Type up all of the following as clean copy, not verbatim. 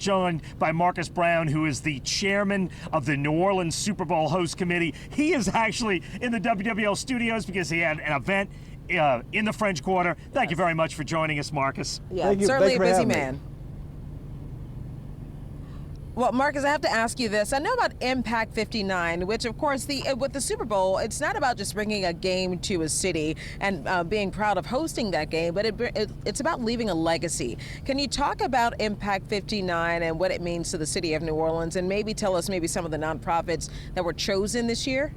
Joined by Marcus Brown, who is the chairman of the New Orleans Super Bowl host committee. He is actually in the WWL studios because he had an event in the French Quarter. Thank you very much for joining us, Marcus. Yeah, certainly a busy man. Well, Marcus, I have to ask you this. I know about Impact 59, which, of course, with the Super Bowl, it's not about just bringing a game to a city and being proud of hosting that game, but it's about leaving a legacy. Can you talk about Impact 59 and what it means to the city of New Orleans, and maybe tell us some of the nonprofits that were chosen this year?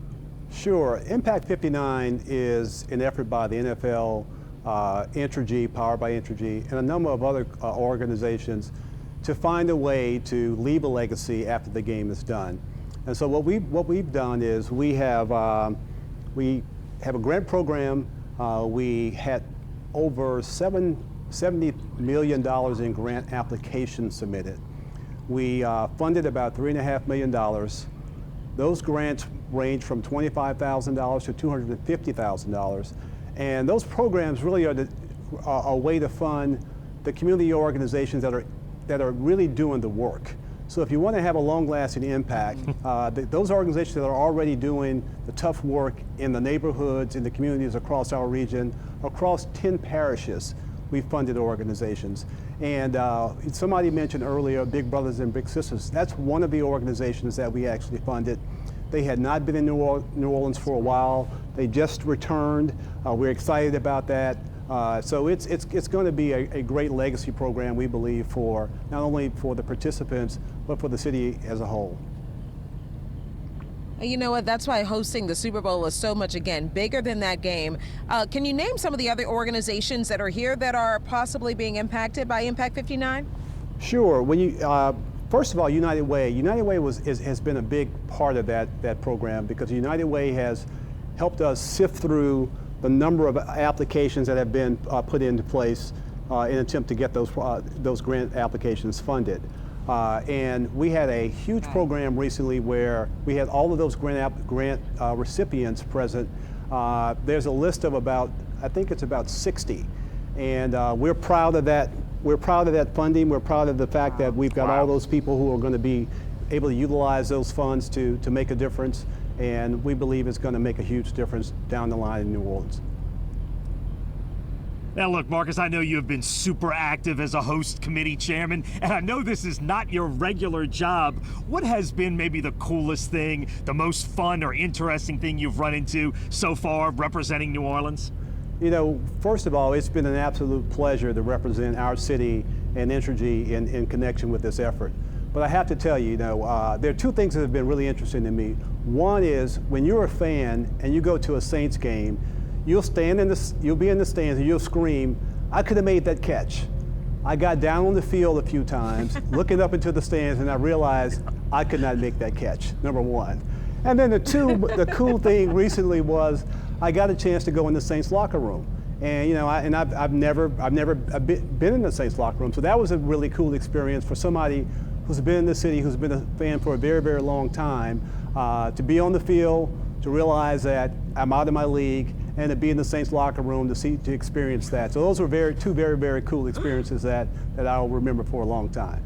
Sure. Impact 59 is an effort by the NFL, Entergy, powered by Entergy, and a number of other organizations to find a way to leave a legacy after the game is done. And so what we've done is we have a grant program. We had over $70 million in grant applications submitted. We funded about $3.5 million. Those grants range from $25,000 to $250,000. And those programs really are a way to fund the community organizations that are really doing the work. So if you want to have a long-lasting impact, those organizations that are already doing the tough work in the neighborhoods, in the communities across our region, across 10 parishes, we funded organizations. And somebody mentioned earlier, Big Brothers and Big Sisters. That's one of the organizations that we actually funded. They had not been in New Orleans for a while. They just returned. We're excited about that. So it's going to be a great legacy program, we believe, for not only for the participants, but for the city as a whole. You know what? That's why hosting the Super Bowl is so much, again, bigger than that game. Can you name some of the other organizations that are here that are possibly being impacted by Impact 59? Sure. When you first of all, United Way. United Way has been a big part of that program, because United Way has helped us sift through the number of applications that have been put into place in an attempt to get those grant applications funded. And we had a huge program recently where we had all of those grant recipients present. There's a list of I think it's about 60. And we're proud of that. We're proud of that funding. We're proud of the fact that we've got all those people who are going to be able to utilize those funds to make a difference. And we believe it's going to make a huge difference down the line in New Orleans. Now look, Marcus, I know you have been super active as a host committee chairman, and I know this is not your regular job. What has been maybe the coolest thing, the most fun or interesting thing you've run into so far representing New Orleans? You know, first of all, it's been an absolute pleasure to represent our city and Entergy in connection with this effort. But I have to tell you, there are two things that have been really interesting to me. One is when you're a fan and you go to a Saints game, you'll be in the stands and you'll scream, "I could have made that catch." I got down on the field a few times, looking up into the stands, and I realized I could not make that catch, number one. And then the cool thing recently was I got a chance to go in the Saints locker room. And I've never been in the Saints locker room, so that was a really cool experience for somebody who's been in the city, who's been a fan for a very, very long time, to be on the field, to realize that I'm out of my league, and to be in the Saints locker room to experience that. So those were two very, very cool experiences that I'll remember for a long time.